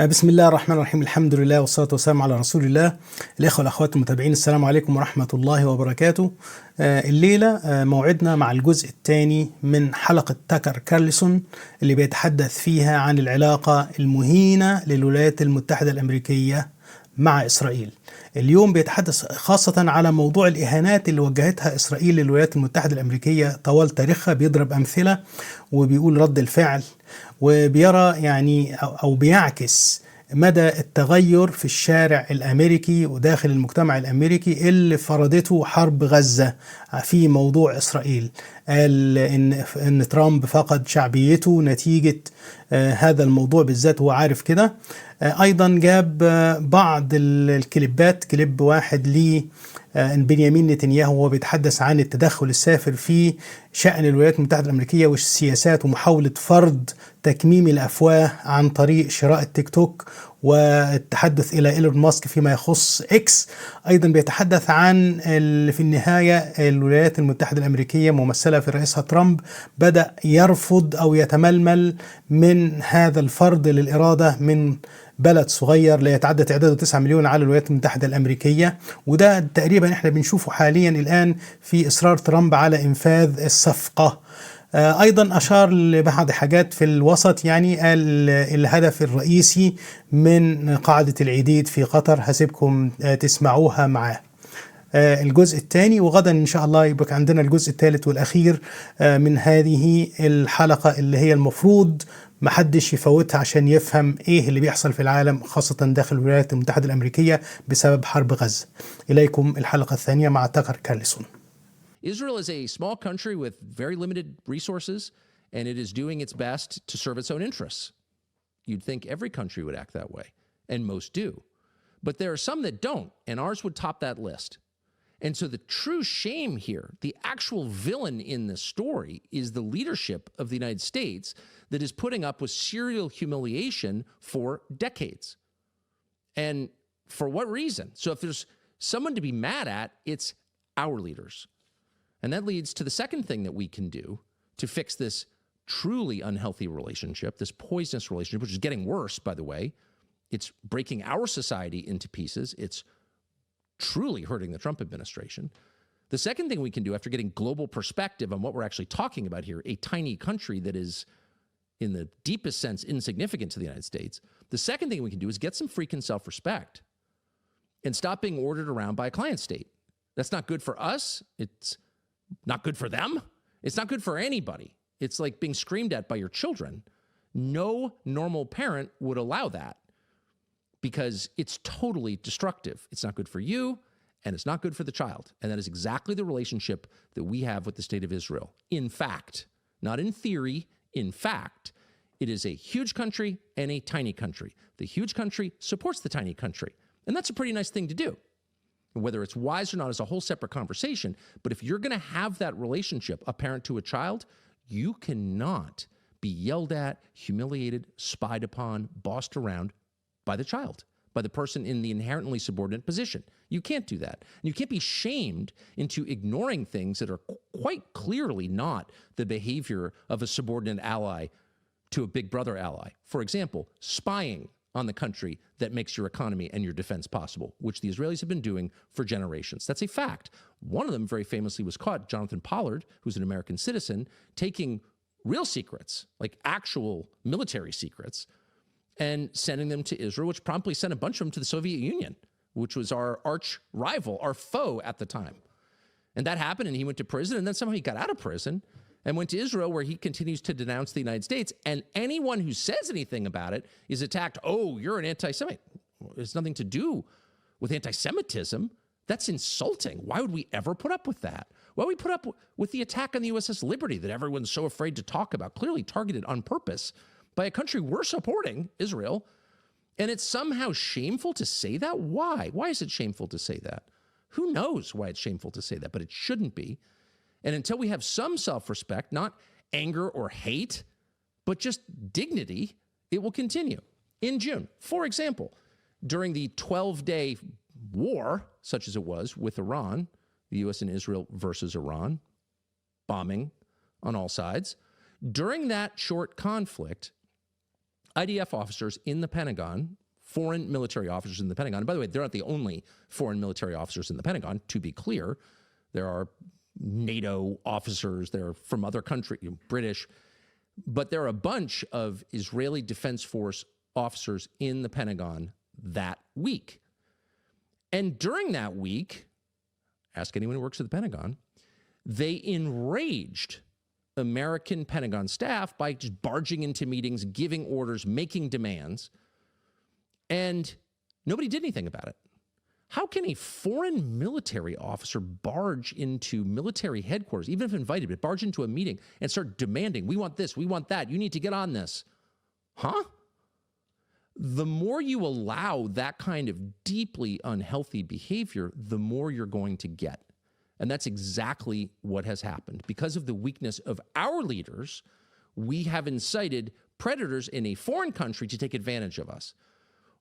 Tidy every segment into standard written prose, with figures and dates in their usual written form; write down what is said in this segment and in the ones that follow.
بسم الله الرحمن الرحيم. الحمد لله والصلاة والسلام على رسول الله. الإخوة والأخوات المتابعين، السلام عليكم ورحمة الله وبركاته. الليلة موعدنا مع الجزء الثاني من حلقة تاكر كارلسون اللي بيتحدث فيها عن العلاقة المهينة للولايات المتحدة الأمريكية مع إسرائيل. اليوم بيتحدث خاصة على موضوع الإهانات اللي وجهتها إسرائيل للولايات المتحدة الأمريكية طوال تاريخها. بيضرب أمثلة وبيقول رد الفعل، وبيرى يعني أو بيعكس مدى التغير في الشارع الأمريكي وداخل المجتمع الأمريكي اللي فرضته حرب غزة في موضوع إسرائيل. قال إن ترامب فقد شعبيته نتيجة هذا الموضوع بالذات، هو عارف كده. أيضا جاب بعض الكليبات، كليب واحد ليه بنيامين نتنياهو وهو بيتحدث عن التدخل السافر في شأن الولايات المتحدة الأمريكية والسياسات ومحاولة فرض تكميم الأفواه عن طريق شراء التيك توك والتحدث إلى إيلون ماسك فيما يخص إكس. أيضا بيتحدث عن في النهاية الولايات المتحدة الأمريكية ممثلة في رئيسها ترامب بدأ يرفض أو يتململ من هذا الفرض للإرادة من بلد صغير لا يتعدى تعداده 9 مليون على الولايات المتحدة الأمريكية. وده تقريبا احنا بنشوفه حاليا الآن في إصرار ترامب على إنفاذ الصفقة. أيضا أشار لبعض حاجات في الوسط، يعني قال الهدف الرئيسي من قاعدة العديد في قطر. هسيبكم تسمعوها معاه الجزء الثاني، وغدا إن شاء الله يبقى عندنا الجزء الثالث والأخير من هذه الحلقة اللي هي المفروض محدش يفوتها عشان يفهم إيه اللي بيحصل في العالم، خاصة داخل الولايات المتحدة الأمريكية بسبب حرب غزة. إليكم الحلقة الثانية مع تاكر كارلسون. Israel is a small country with very limited resources, and it is doing its best to serve its own interests. You'd think every country would act that way, and most do. But there are some that don't, and ours would top that list. And so the true shame here, the actual villain in this story, is the leadership of the United States that is putting up with serial humiliation for decades. And for what reason? So if there's someone to be mad at, it's our leaders. And that leads to the second thing that we can do to fix this truly unhealthy relationship, this poisonous relationship, which is getting worse, by the way. It's breaking our society into pieces. It's truly hurting the Trump administration. The second thing we can do, after getting global perspective on what we're actually talking about here, a tiny country that is, in the deepest sense, insignificant to the United States, the second thing we can do is get some freaking self-respect and stop being ordered around by a client state. That's not good for us. It's not good for them. It's not good for anybody. It's like being screamed at by your children. No normal parent would allow that because it's totally destructive. It's not good for you, and it's not good for the child. And that is exactly the relationship that we have with the state of Israel. In fact, not in theory, in fact, it is a huge country and a tiny country. The huge country supports the tiny country. And that's a pretty nice thing to do. Whether it's wise or not is a whole separate conversation. But if you're going to have that relationship, a parent to a child, you cannot be yelled at, humiliated, spied upon, bossed around by the child, by the person in the inherently subordinate position. You can't do that. And you can't be shamed into ignoring things that are quite clearly not the behavior of a subordinate ally to a big brother ally. For example, spying on the country that makes your economy and your defense possible, which the Israelis have been doing for generations. That's a fact. One of them very famously was caught, Jonathan Pollard, who's an American citizen, taking real secrets, like actual military secrets, and sending them to Israel, which promptly sent a bunch of them to the Soviet Union, which was our arch rival, our foe at the time. And that happened, and he went to prison, and then somehow he got out of prison and went to Israel, where he continues to denounce the United States. And anyone who says anything about it is attacked. Oh, you're an anti-Semite. Well, it has nothing to do with anti-Semitism. That's insulting. Why would we ever put up with that? Why would we put up with the attack on the USS Liberty that everyone's so afraid to talk about, clearly targeted on purpose by a country we're supporting, Israel? And it's somehow shameful to say that? Why? Why is it shameful to say that? Who knows why it's shameful to say that, but it shouldn't be. And until we have some self-respect, not anger or hate, but just dignity, it will continue. In June, for example, during the 12-day war, such as it was with Iran, the U.S. and Israel versus Iran, bombing on all sides, during that short conflict, IDF officers in the Pentagon, foreign military officers in the Pentagon. And by the way, they're not the only foreign military officers in the Pentagon, to be clear. There are NATO officers, they're from other countries, British, but there are a bunch of Israeli Defense Force officers in the Pentagon that week. And during that week, ask anyone who works at the Pentagon, they enraged American Pentagon staff by just barging into meetings, giving orders, making demands, and nobody did anything about it. How can a foreign military officer barge into military headquarters, even if invited, but barge into a meeting and start demanding, we want this, we want that, you need to get on this? Huh? The more you allow that kind of deeply unhealthy behavior, the more you're going to get. And that's exactly what has happened. Because of the weakness of our leaders, we have incited predators in a foreign country to take advantage of us.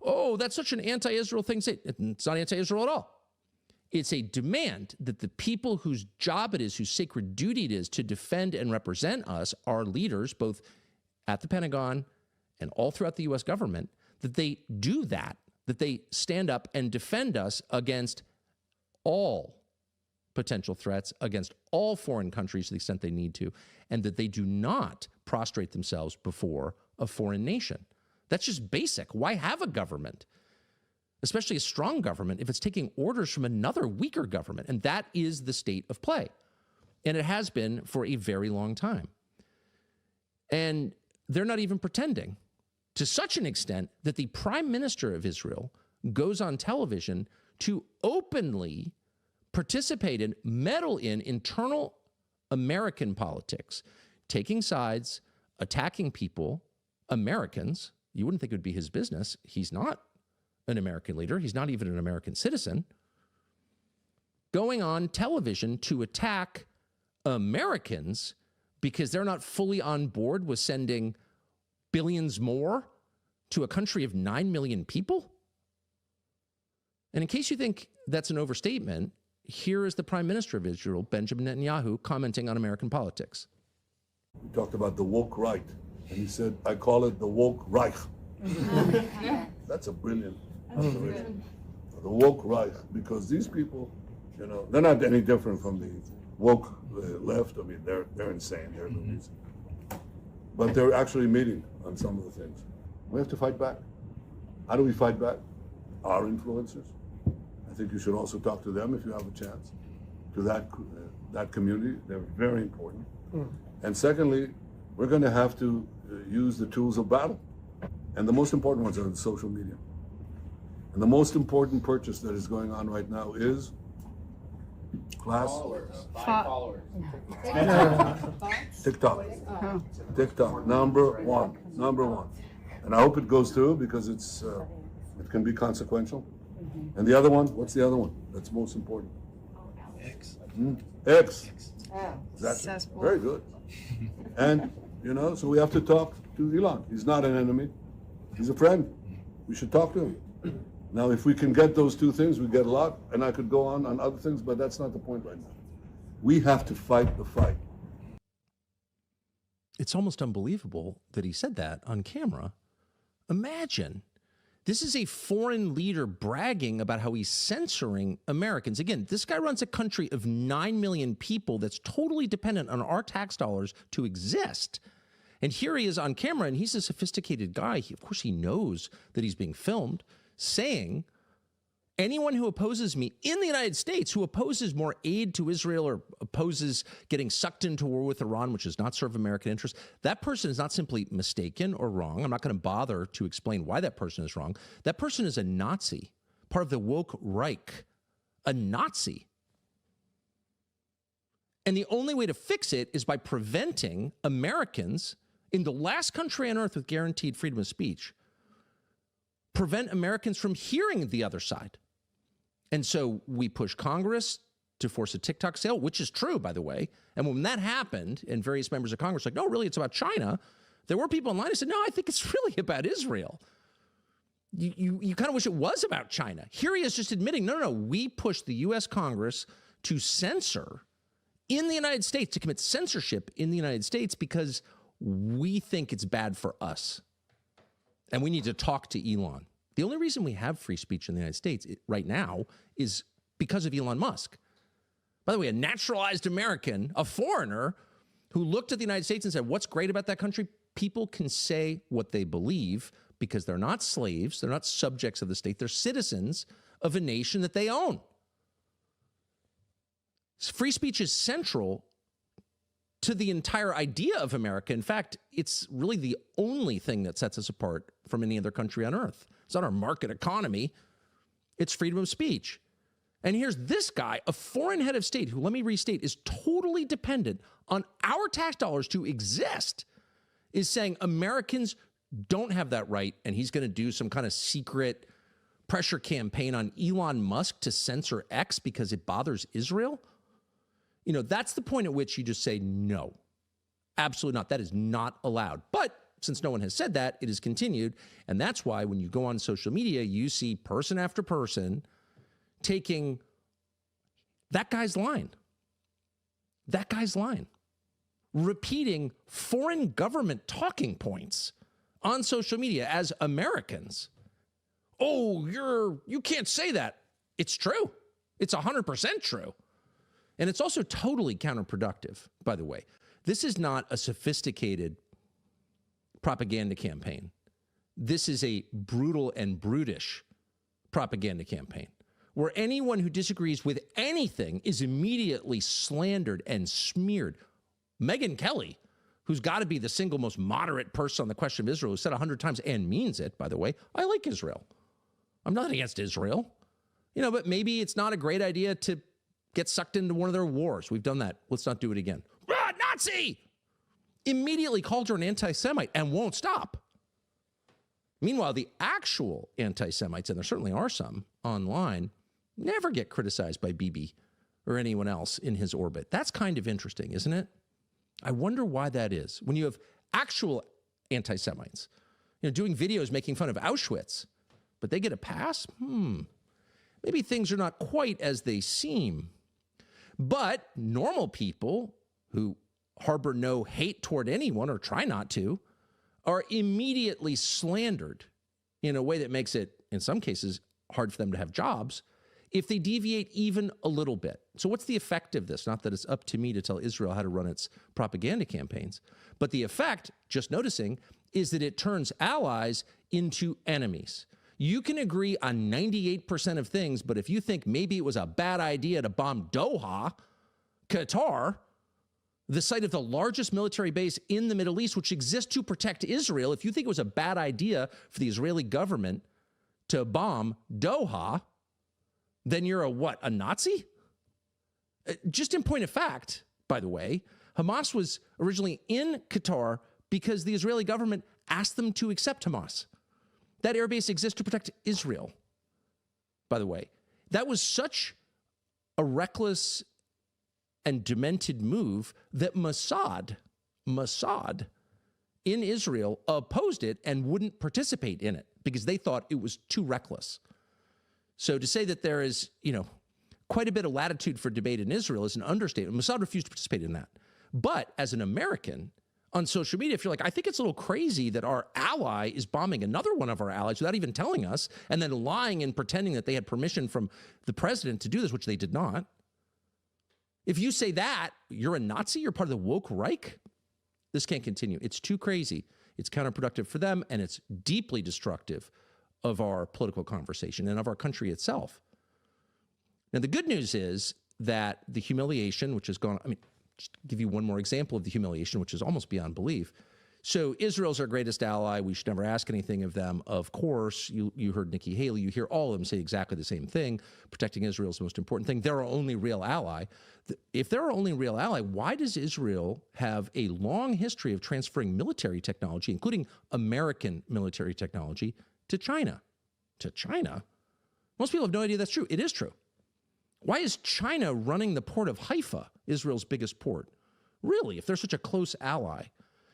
Oh, that's such an anti-Israel thing to say. It's not anti-Israel at all. It's a demand that the people whose job it is, whose sacred duty it is to defend and represent us, our leaders, both at the Pentagon and all throughout the U.S. government, that they do that, that they stand up and defend us against all potential threats, against all foreign countries to the extent they need to, and that they do not prostrate themselves before a foreign nation. That's just basic. Why have a government, especially a strong government, if it's taking orders from another weaker government? And that is the state of play. And it has been for a very long time. And they're not even pretending, to such an extent that the Prime Minister of Israel goes on television to openly participate in, meddle in internal American politics, taking sides, attacking people, Americans. You wouldn't think it would be his business. He's not an American leader. He's not even an American citizen. Going on television to attack Americans because they're not fully on board with sending billions more to a country of 9 million people? And in case you think that's an overstatement, here is the Prime Minister of Israel, Benjamin Netanyahu, commenting on American politics. We talked about the woke right, and he said, I call it the woke Reich. That's a brilliant observation. The woke Reich, because these people, you know, they're not any different from the woke left. I mean, they're insane. They're loonies. But they're actually meeting on some of the things. We have to fight back. How do we fight back? Our influencers. I think you should also talk to them if you have a chance. To that community, they're very important. And secondly, we're going to have to use the tools of battle. And the most important ones are the social media. And the most important purchase that is going on right now is class Followers. TikTok. TikTok, number one. And I hope it goes through because it can be consequential. And the other one, what's the other one that's most important? X. X. Exactly. Very good. And, you know, so we have to talk to Elon. He's not an enemy. He's a friend. We should talk to him. Now, if we can get those two things, we get a lot. And I could go on other things, but that's not the point right now. We have to fight the fight. It's almost unbelievable that he said that on camera. Imagine. This is a foreign leader bragging about how he's censoring Americans. Again, this guy runs a country of 9 million people that's totally dependent on our tax dollars to exist. And here he is on camera, and he's a sophisticated guy. Of course, he knows that he's being filmed, saying, anyone who opposes me in the United States, who opposes more aid to Israel or opposes getting sucked into war with Iran, which does not serve American interests, that person is not simply mistaken or wrong. I'm not going to bother to explain why that person is wrong. That person is a Nazi, part of the woke Reich, a Nazi. And the only way to fix it is by preventing Americans in the last country on earth with guaranteed freedom of speech, prevent Americans from hearing the other side. And so we push Congress to force a TikTok sale, which is true, by the way. And when that happened, and various members of Congress were like, no, really, it's about China, there were people online who said, no, I think it's really about Israel. You kind of wish it was about China. Here he is just admitting, no, we pushed the U.S. Congress to censor in the United States, to commit censorship in the United States because we think it's bad for us. And we need to talk to Elon. The only reason we have free speech in the United States right now is because of Elon Musk. By the way, a naturalized American, a foreigner, who looked at the United States and said, what's great about that country? People can say what they believe because they're not slaves, they're not subjects of the state, they're citizens of a nation that they own. Free speech is central to the entire idea of America. In fact, it's really the only thing that sets us apart from any other country on earth. It's not our market economy. It's freedom of speech. And here's this guy, a foreign head of state, who, let me restate, is totally dependent on our tax dollars to exist, is saying Americans don't have that right, and he's going to do some kind of secret pressure campaign on Elon Musk to censor X because it bothers Israel. You know, that's the point at which you just say, no, absolutely not. That is not allowed. But since no one has said that, it has continued. And that's why when you go on social media, you see person after person taking that guy's line, repeating foreign government talking points on social media as Americans. Oh, you can't say that. It's true. It's 100% true. And it's also totally counterproductive, by the way. This is not a sophisticated propaganda campaign. This is a brutal and brutish propaganda campaign where anyone who disagrees with anything is immediately slandered and smeared. Megyn Kelly, who's got to be the single most moderate person on the question of Israel, who said 100 times and means it, by the way, I like Israel. I'm not against Israel. You know, but maybe it's not a great idea to get sucked into one of their wars. We've done that. Let's not do it again. Ah, Nazi! Immediately called her an anti-Semite and won't stop. Meanwhile, the actual anti-Semites, and there certainly are some online, never get criticized by Bibi or anyone else in his orbit. That's kind of interesting, isn't it? I wonder why that is. When you have actual anti-Semites, you know, doing videos making fun of Auschwitz, but they get a pass? Maybe things are not quite as they seem. But normal people who harbor no hate toward anyone or try not to are immediately slandered in a way that makes it, in some cases, hard for them to have jobs if they deviate even a little bit. So what's the effect of this? Not that it's up to me to tell Israel how to run its propaganda campaigns, but the effect, just noticing, is that it turns allies into enemies. You can agree on 98% of things, but if you think maybe it was a bad idea to bomb Doha, Qatar, the site of the largest military base in the Middle East, which exists to protect Israel, if you think it was a bad idea for the Israeli government to bomb Doha, then you're a Nazi? Just in point of fact, by the way, Hamas was originally in Qatar because the Israeli government asked them to accept Hamas. That airbase exists to protect Israel, by the way. That was such a reckless and demented move that Mossad in Israel opposed it and wouldn't participate in it because they thought it was too reckless. So to say that there is, quite a bit of latitude for debate in Israel is an understatement. Mossad refused to participate in that. But as an American, on social media, if you're like, I think it's a little crazy that our ally is bombing another one of our allies without even telling us, and then lying and pretending that they had permission from the president to do this, which they did not. If you say that, you're a Nazi, you're part of the woke Reich, this can't continue. It's too crazy. It's counterproductive for them, and it's deeply destructive of our political conversation and of our country itself. Now, the good news is that the humiliation, which has gone, just to give you one more example of the humiliation, which is almost beyond belief. So Israel's our greatest ally. We should never ask anything of them. Of course, you heard Nikki Haley. You hear all of them say exactly the same thing. Protecting Israel is the most important thing. They're our only real ally. If they're our only real ally, why does Israel have a long history of transferring military technology, including American military technology, to China? To China? Most people have no idea that's true. It is true. Why is China running the port of Haifa, Israel's biggest port? Really, if they're such a close ally?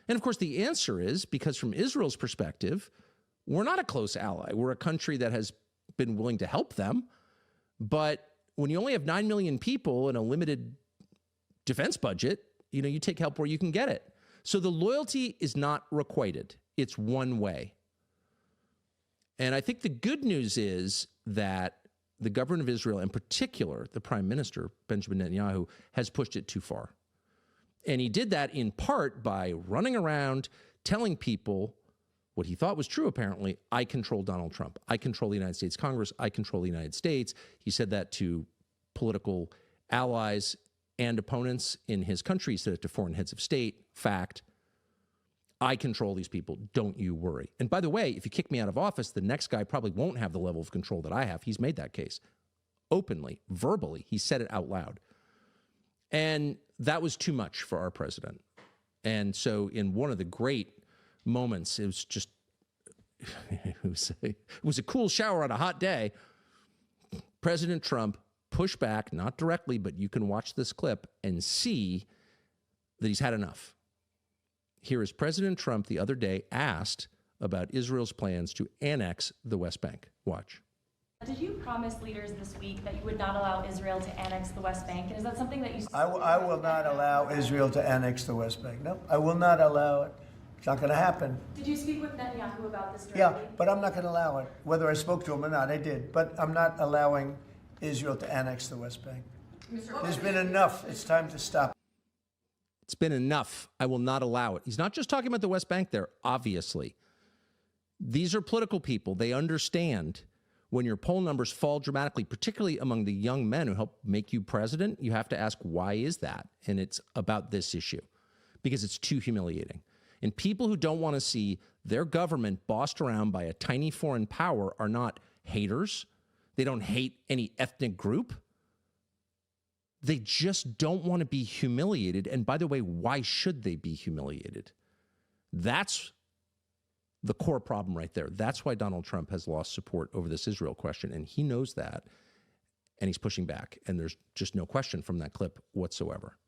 And of course, the answer is because from Israel's perspective, we're not a close ally. We're a country that has been willing to help them. But when you only have 9 million people and a limited defense budget, you take help where you can get it. So the loyalty is not requited. It's one way. And I think the good news is that the government of Israel, in particular, the prime minister, Benjamin Netanyahu, has pushed it too far. And he did that in part by running around telling people what he thought was true, apparently: I control Donald Trump. I control the United States Congress. I control the United States. He said that to political allies and opponents in his country. He said it to foreign heads of state. Fact. I control these people. Don't you worry. And by the way, if you kick me out of office, the next guy probably won't have the level of control that I have. He's made that case openly, verbally. He said it out loud. And that was too much for our president. And so in one of the great moments, it was just, it was a cool shower on a hot day. President Trump pushed back, not directly, but you can watch this clip and see that he's had enough. Here is President Trump the other day asked about Israel's plans to annex the West Bank. Watch. Did you promise leaders this week that you would not allow Israel to annex the West Bank? And is that something that you... I will not allow Israel to annex the West Bank. No, I will not allow it. It's not going to happen. Did you speak with Netanyahu about this directly? Yeah, but I'm not going to allow it. Whether I spoke to him or not, I did. But I'm not allowing Israel to annex the West Bank. There's been enough. It's time to stop. It's been enough. I will not allow it. He's not just talking about the West Bank there, obviously. These are political people. They understand when your poll numbers fall dramatically, particularly among the young men who help make you president, you have to ask, why is that? And it's about this issue, because it's too humiliating. And people who don't want to see their government bossed around by a tiny foreign power are not haters. They don't hate any ethnic group. They just don't want to be humiliated. And by the way, why should they be humiliated? That's the core problem right there. That's why Donald Trump has lost support over this Israel question. And he knows that. And he's pushing back. And there's just no question from that clip whatsoever.